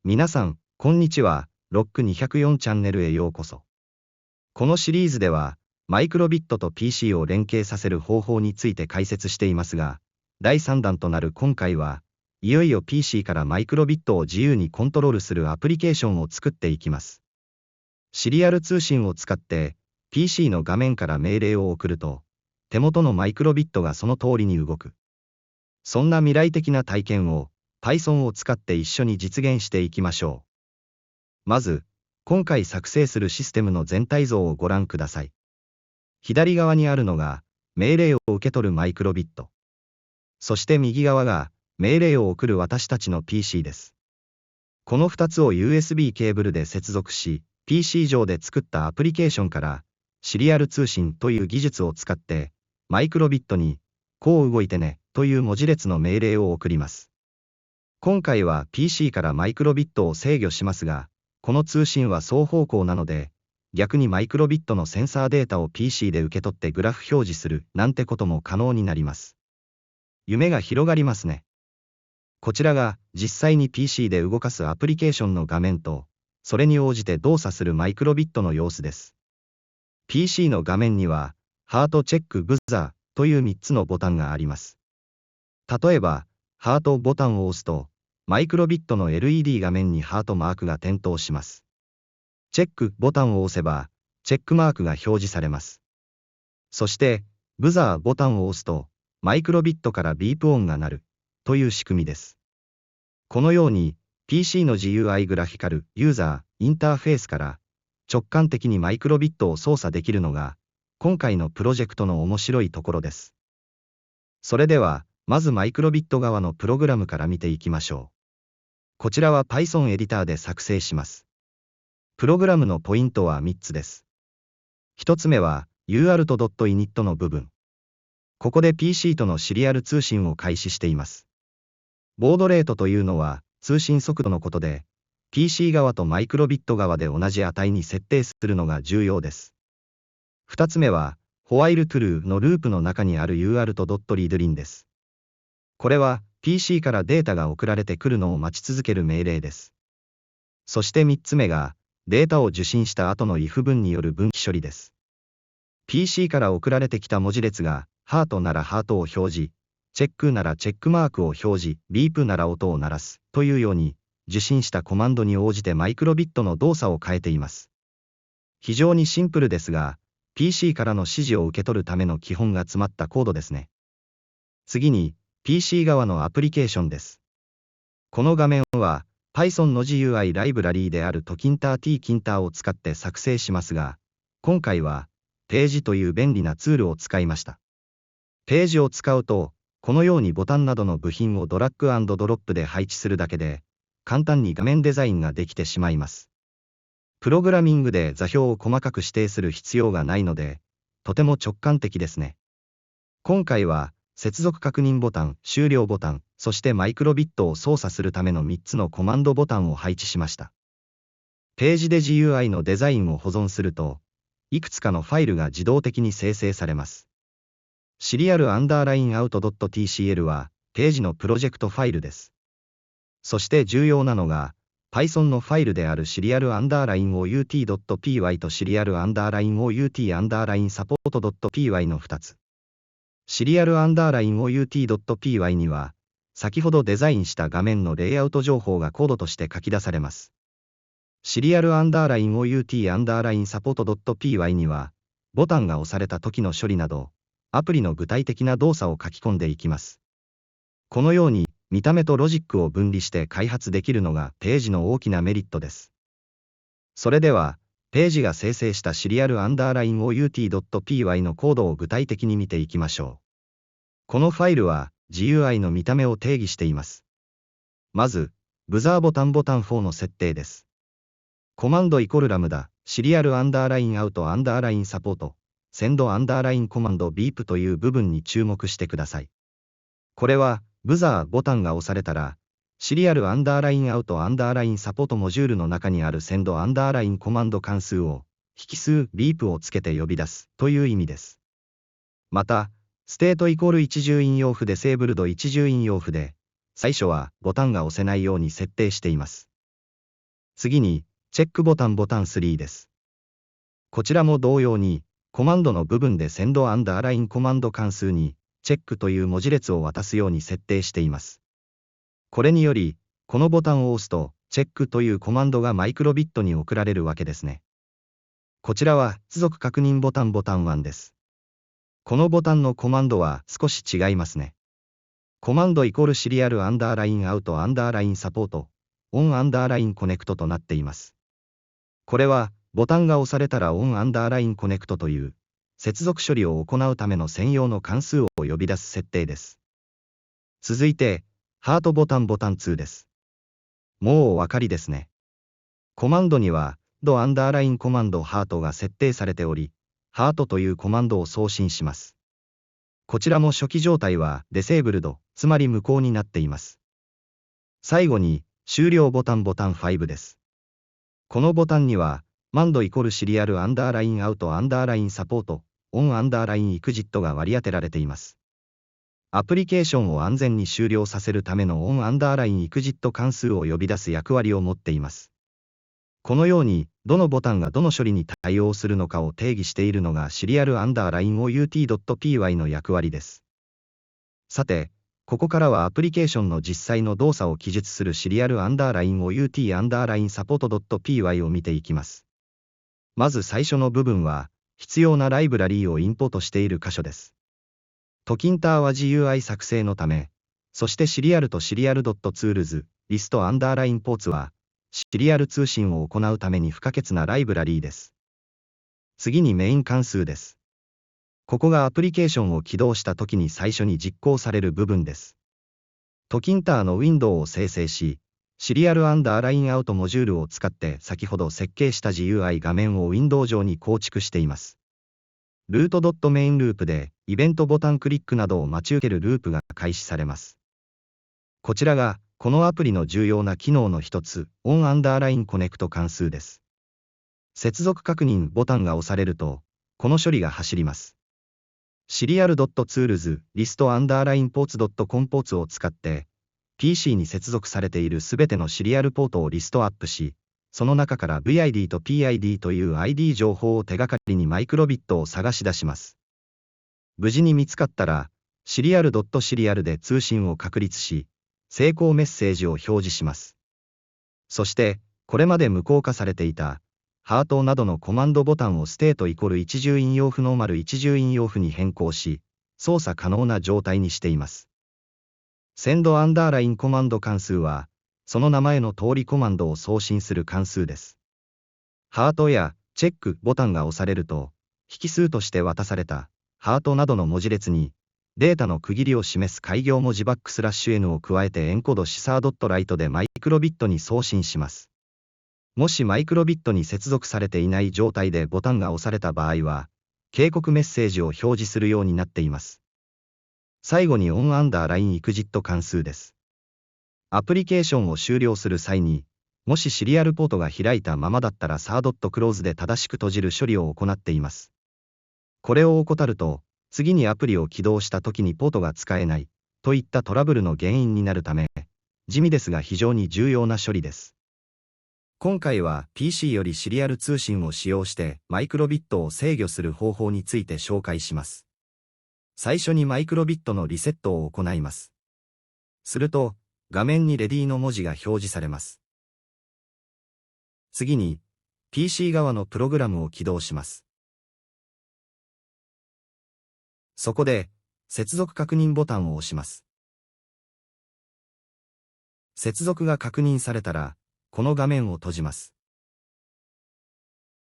皆さん、こんにちは。ロック204チャンネルへようこそ。このシリーズでは、マイクロビットと PC を連携させる方法について解説していますが、第3弾となる今回は、いよいよ PC からマイクロビットを自由にコントロールするアプリケーションを作っていきます。シリアル通信を使って、PC の画面から命令を送ると、手元のマイクロビットがその通りに動く。そんな未来的な体験を、Python を使って一緒に実現していきましょう。まず、今回作成するシステムの全体像をご覧ください。左側にあるのが、命令を受け取るマイクロビット。そして右側が、命令を送る私たちの PC です。この2つを USB ケーブルで接続し、PC 上で作ったアプリケーションから、シリアル通信という技術を使って、マイクロビットに、こう動いてね、という文字列の命令を送ります。今回は PC からマイクロビットを制御しますが、この通信は双方向なので、逆にマイクロビットのセンサーデータを PC で受け取ってグラフ表示するなんてことも可能になります。夢が広がりますね。こちらが実際に PC で動かすアプリケーションの画面と、それに応じて動作するマイクロビットの様子です。PC の画面には、ハートチェックブザーという3つのボタンがあります。例えば、ハートボタンを押すと、マイクロビットの LED 画面にハートマークが点灯します。チェックボタンを押せば、チェックマークが表示されます。そして、ブザーボタンを押すと、マイクロビットからビープ音が鳴る、という仕組みです。このように、PC の GUI グラフィカルユーザーインターフェースから直感的にマイクロビットを操作できるのが、今回のプロジェクトの面白いところです。それでは、まずマイクロビット側のプログラムから見ていきましょう。こちらは Python エディターで作成します。プログラムのポイントは3つです。1つ目は UART.init の部分。ここで PC とのシリアル通信を開始しています。ボードレートというのは通信速度のことで、PC 側とマイクロビット側で同じ値に設定するのが重要です。2つ目は While True のループの中にある UART.readLine です。これは PC からデータが送られてくるのを待ち続ける命令です。そして3つ目が、データを受信した後の if 文による分岐処理です。PC から送られてきた文字列が、ハートならハートを表示、チェックならチェックマークを表示、ビープなら音を鳴らす、というように、受信したコマンドに応じてマイクロビットの動作を変えています。非常にシンプルですが、PC からの指示を受け取るための基本が詰まったコードですね。次に、PC 側のアプリケーションです。この画面は Python の GUI ライブラリーである Tkinter を使って作成しますが、今回はページという便利なツールを使いました。ページを使うと、このようにボタンなどの部品をドラッグ&ドロップで配置するだけで、簡単に画面デザインができてしまいます。プログラミングで座標を細かく指定する必要がないので、とても直感的ですね。今回は、接続確認ボタン、終了ボタン、そしてマイクロビットを操作するための3つのコマンドボタンを配置しました。ページで GUI のデザインを保存すると、いくつかのファイルが自動的に生成されます。シリアル_out.tcl は、ページのプロジェクトファイルです。そして重要なのが、Python のファイルであるシリアル_out.py とシリアル_out_support.py の2つ。シリアル_out.py には、先ほどデザインした画面のレイアウト情報がコードとして書き出されます。シリアル_out_support.py には、ボタンが押された時の処理など、アプリの具体的な動作を書き込んでいきます。このように、見た目とロジックを分離して開発できるのがページの大きなメリットです。それでは、ページが生成したシリアル_out.py のコードを具体的に見ていきましょう。このファイルは GUI の見た目を定義しています。まず、ブザーボタン4の設定です。コマンド=ラムダ、シリアル_out_support、センド_コマンドビープという部分に注目してください。これは、ブザーボタンが押されたら、シリアル_out_supportモジュールの中にあるセンド_コマンド関数を、引数ビープをつけて呼び出すという意味です。また、ステート=一重引用符でセーブルド一重引用符で、最初はボタンが押せないように設定しています。次に、チェックボタン3です。こちらも同様に、コマンドの部分でセンドアンダーラインコマンド関数に、チェックという文字列を渡すように設定しています。これにより、このボタンを押すと、チェックというコマンドがマイクロビットに送られるわけですね。こちらは、接続確認ボタン1です。このボタンのコマンドは少し違いますね。コマンド=シリアルアンダーラインアウトアンダーラインサポート、オンアンダーラインコネクトとなっています。これは、ボタンが押されたらオンアンダーラインコネクトという、接続処理を行うための専用の関数を呼び出す設定です。続いて、ハートボタン2です。もうお分かりですね。コマンドには、ドアンダーラインコマンドハートが設定されており、ハートというコマンドを送信します。こちらも初期状態はデセーブルド、つまり無効になっています。最後に、終了ボタン5です。このボタンには、マンド=シリアルアンダーラインアウトアンダーラインサポート、オンアンダーラインエクジットが割り当てられています。アプリケーションを安全に終了させるためのオンアンダーラインエクジット関数を呼び出す役割を持っています。このように、どのボタンがどの処理に対応するのかを定義しているのがシリアルアンダーライン out.py の役割です。さて、ここからはアプリケーションの実際の動作を記述するシリアルアンダーライン out アンダーラインサポート .py を見ていきます。まず最初の部分は、必要なライブラリーをインポートしている箇所です。トキンターは GUI 作成のため、そしてシリアルとシリアル .tools、リストアンダーラインポーツは、シリアル通信を行うために不可欠なライブラリーです。次にメイン関数です。ここがアプリケーションを起動した時に最初に実行される部分です。トキンターのウィンドウを生成し、シリアルアンダーラインアウトモジュールを使って先ほど設計した GUI 画面をウィンドウ上に構築しています。ルート.main ループでイベントボタンクリックなどを待ち受けるループが開始されます。こちらがこのアプリの重要な機能の一つ、オンアンダーラインコネクト関数です。接続確認ボタンが押されると、この処理が走ります。シリアル .tools リストアンダーラインポーツ .comports を使って、PC に接続されているすべてのシリアルポートをリストアップし、その中から VID と PID という ID 情報を手がかりにマイクロビットを探し出します。無事に見つかったら、シリアル .serial で通信を確立し、成功メッセージを表示します。そして、これまで無効化されていた、ハートなどのコマンドボタンをステート=一重引用符ノーマル一重引用符に変更し、操作可能な状態にしています。センドアンダーラインコマンド関数は、その名前の通りコマンドを送信する関数です。ハートやチェックボタンが押されると、引数として渡されたハートなどの文字列に、データの区切りを示す開業文字バックスラッシュ /n を加えてエンコードシサー .write でマイクロビットに送信します。もしマイクロビットに接続されていない状態でボタンが押された場合は、警告メッセージを表示するようになっています。最後にオンアンダーラインエクジット関数です。アプリケーションを終了する際に、もしシリアルポートが開いたままだったらSAR.close で正しく閉じる処理を行っています。これを怠ると、次にアプリを起動した時にポートが使えない、といったトラブルの原因になるため、地味ですが非常に重要な処理です。今回は PC よりシリアル通信を使用してマイクロビットを制御する方法について紹介します。最初にマイクロビットのリセットを行います。すると、画面にレディの文字が表示されます。次に、PC 側のプログラムを起動します。そこで、接続確認ボタンを押します。接続が確認されたら、この画面を閉じます。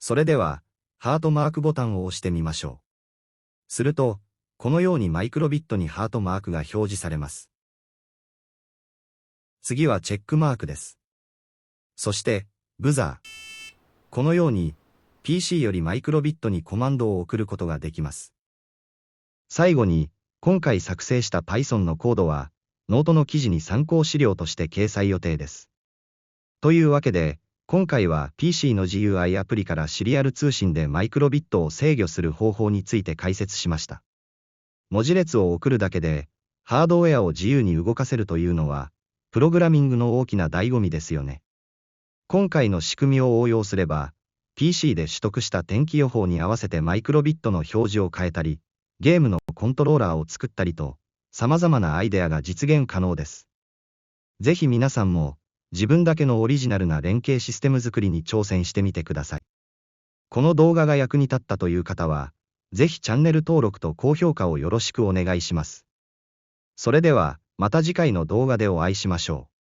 それでは、ハートマークボタンを押してみましょう。すると、このようにマイクロビットにハートマークが表示されます。次はチェックマークです。そして、ブザー。このように、PC よりマイクロビットにコマンドを送ることができます。最後に、今回作成した Python のコードは、ノートの記事に参考資料として掲載予定です。というわけで、今回は PC の GUI アプリからシリアル通信でマイクロビットを制御する方法について解説しました。文字列を送るだけで、ハードウェアを自由に動かせるというのは、プログラミングの大きな醍醐味ですよね。今回の仕組みを応用すれば、PC で取得した天気予報に合わせてマイクロビットの表示を変えたり、ゲームのコントローラーを作ったりと、様々なアイデアが実現可能です。ぜひ皆さんも、自分だけのオリジナルな連携システム作りに挑戦してみてください。この動画が役に立ったという方は、ぜひチャンネル登録と高評価をよろしくお願いします。それでは、また次回の動画でお会いしましょう。